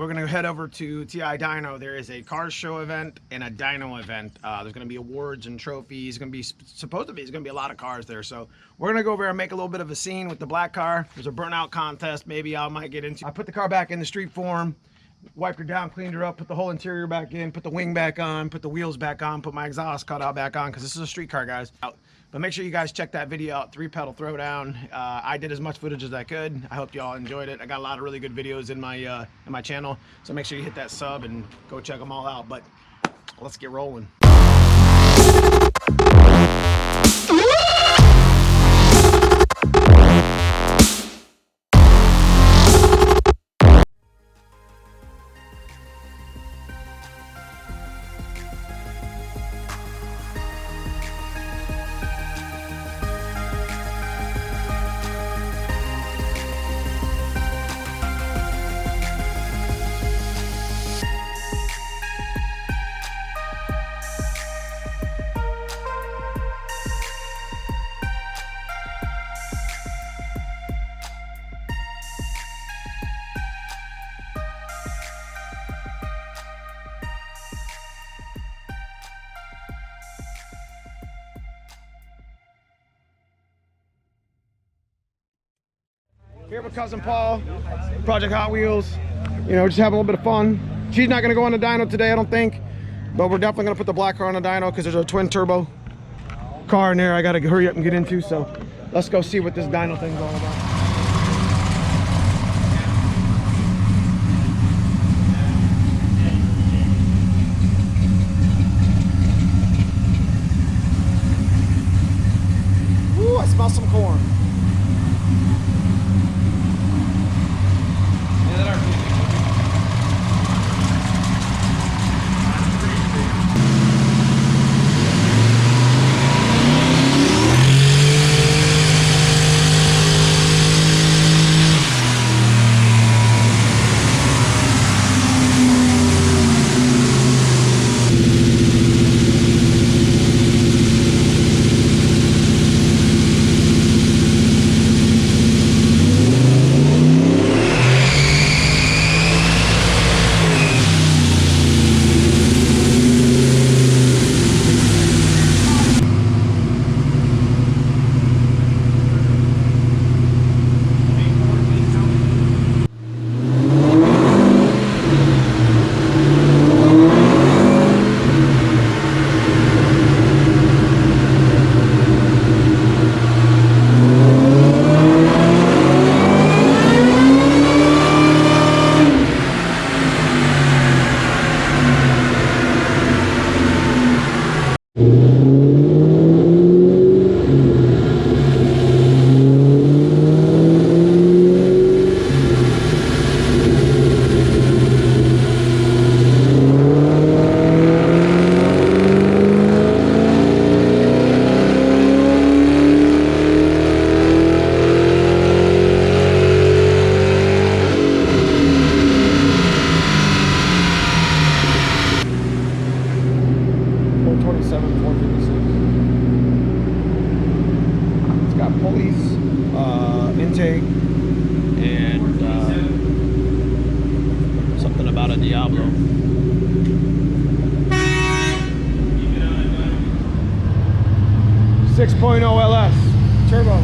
We're gonna head over to DYNO. There is a car show event and a dyno event. There's gonna be awards and trophies. Gonna be supposed to be. There's gonna be a lot of cars there. So we're gonna go over and make a little bit of a scene with the black car. There's a burnout contest. Maybe I might get into. I put the car back in the street form, wiped her down, cleaned her up, put the whole interior back in, put the wing back on, put the wheels back on, put my exhaust cutout back on because this is a street car, guys. But make sure you guys check that video out, 3-pedal throwdown. I did as much footage as I could. I hope you all enjoyed it. I got a lot of really good videos in my channel, so make sure you hit that sub and go check them all out. But let's get rolling. Here with cousin Paul, Project Hot Wheels. You know, just having a little bit of fun. She's not gonna go on the dyno today, I don't think, but we're definitely gonna put the black car on the dyno because there's a twin turbo car in there I gotta hurry up and get into. So let's go see what this dyno thing's all about. Ooh, I smell some corn. Pulleys, intake, and something about a Diablo. .6 LS turbo.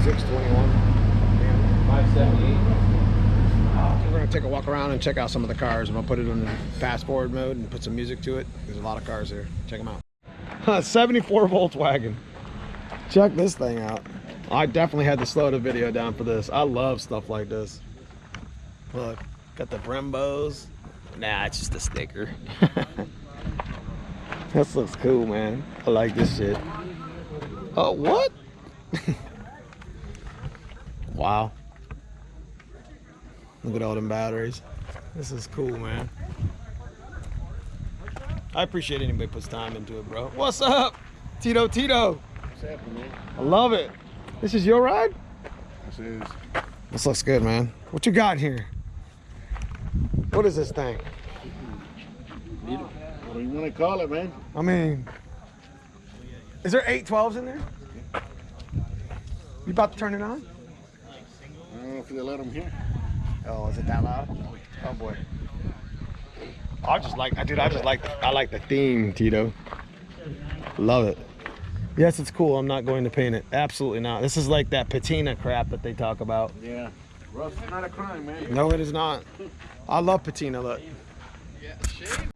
.621. 578. We're going to take a walk around and check out some of the cars. I'm going to put it in fast forward mode and put some music to it. There's a lot of cars here. Check them out. 74 Volkswagen. Check this thing out. I definitely had to slow the video down for this. I love stuff like this. Look, got the Brembos. Nah, it's just a sticker. This looks cool, man. I like this shit. Oh, what? Wow. Look at all them batteries. This is cool, man. I appreciate anybody puts time into it, bro. What's up? Tito. What's happening, man? I love it. This is your ride? This is. This looks good, man. What you got here? What is this thing? What do you want to call it, man? I mean, is there 812s in there? You about to turn it on? I don't know if they'll let them here. Oh, is it that loud? Oh boy. I like the theme, Tito. Love it. Yes, it's cool. I'm not going to paint it. Absolutely not. This is like that patina crap that they talk about. Yeah. Rust's not a crime, man. No, it is not. I love patina. Look. Yeah, shade.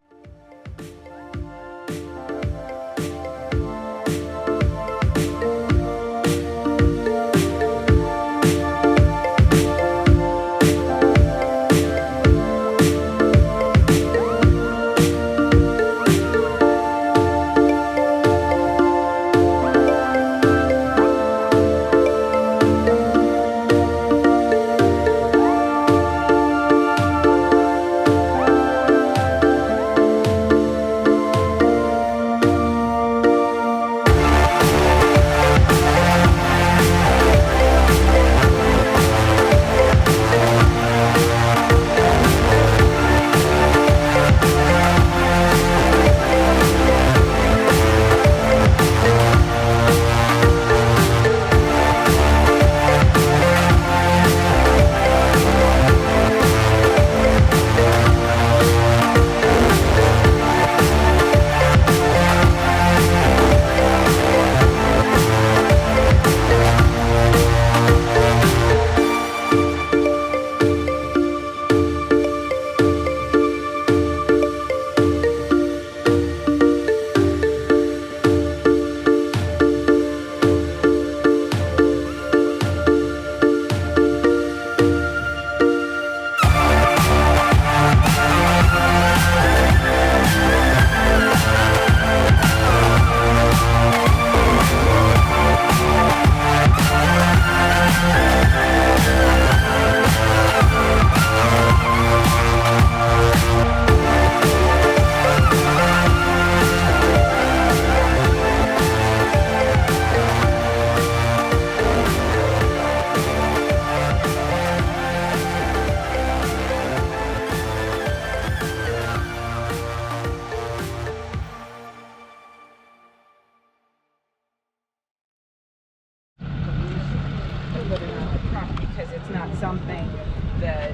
Because it's not something that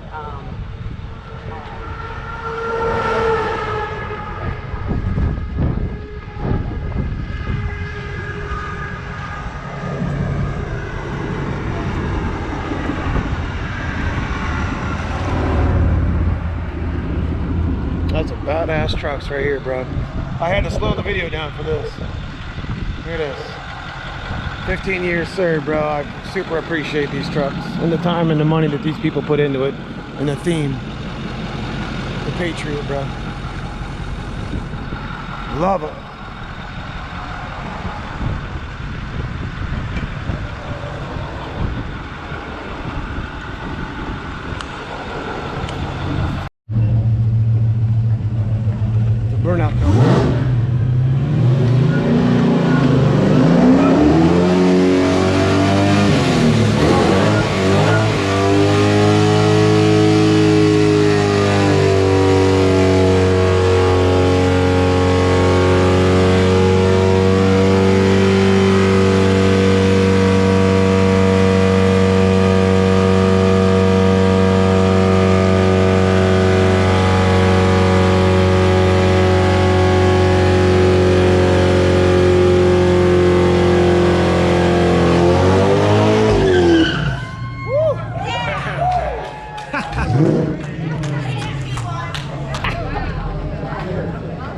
That's a badass trucks right here, bro. I had to slow the video down for this. Here it is. 15 years served, bro. I super appreciate these trucks and the time and the money that these people put into it and the theme. The Patriot, bro. Love it. The Burnout company.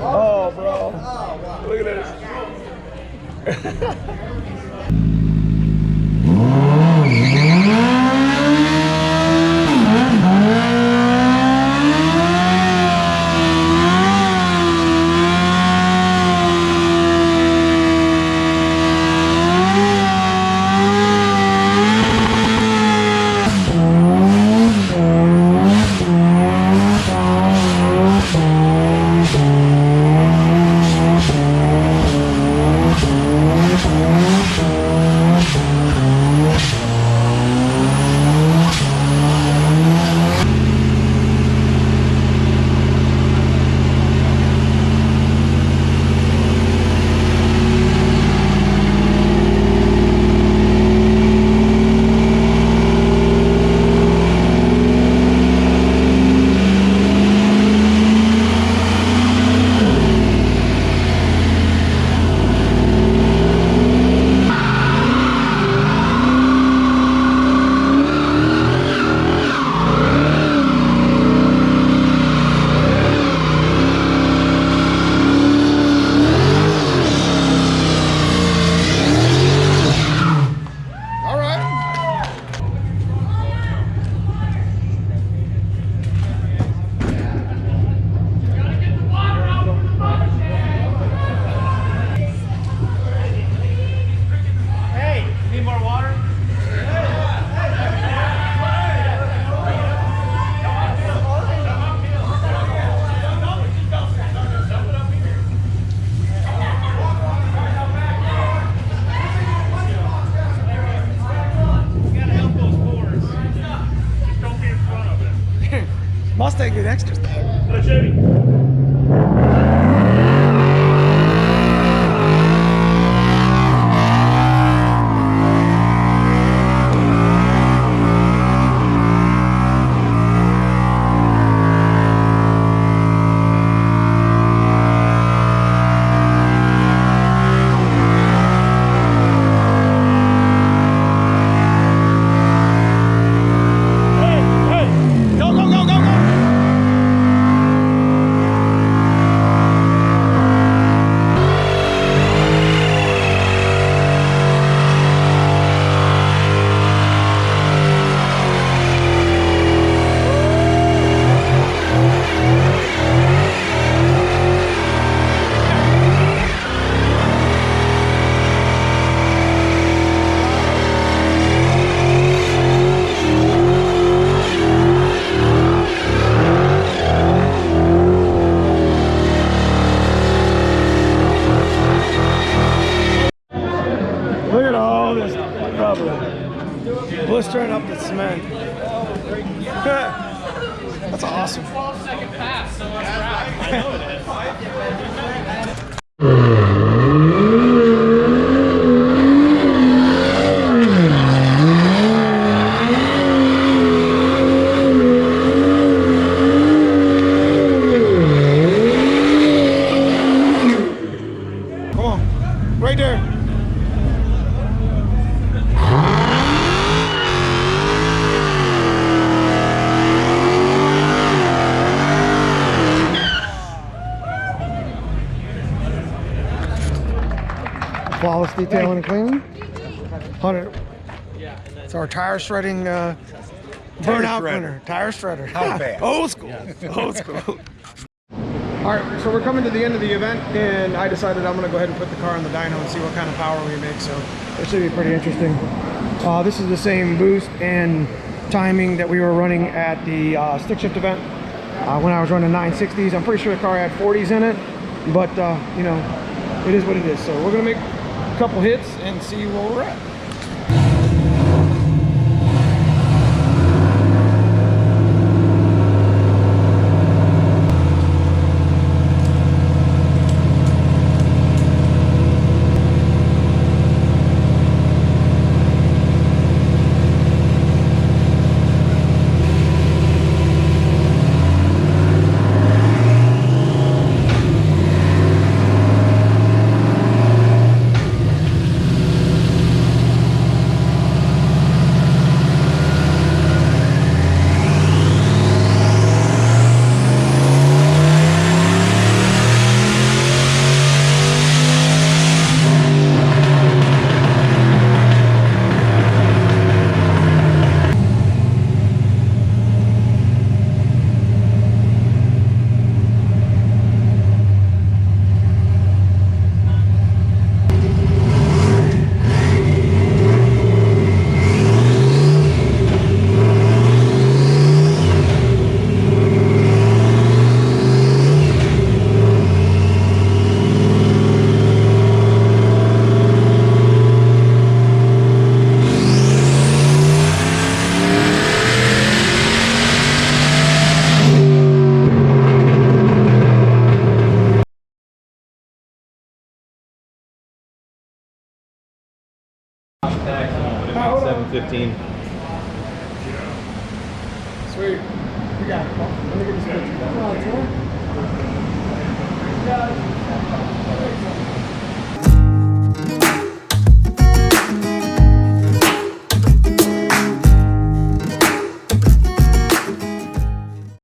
Oh, bro. Look at this. Mustang did extra stuff. Look at all this rubber blistering up the cement. That's awesome. 12-second pass, so it's I know it is. Come on, right there. Flawless detailing and cleaning. 100. It's our tire shredding burnout winner. Tire shredder. How fast? Old school. Old school. All right, so we're coming to the end of the event, and I decided I'm going to go ahead and put the car on the dyno and see what kind of power we make. So it should be pretty interesting. This is the same boost and timing that we were running at the stick shift event when I was running 960s. I'm pretty sure the car had 40s in it, but you know, it is what it is. So we're going to make a couple hits and see where we're at. About 7:15. Sweet. We got it. Let me get this picture.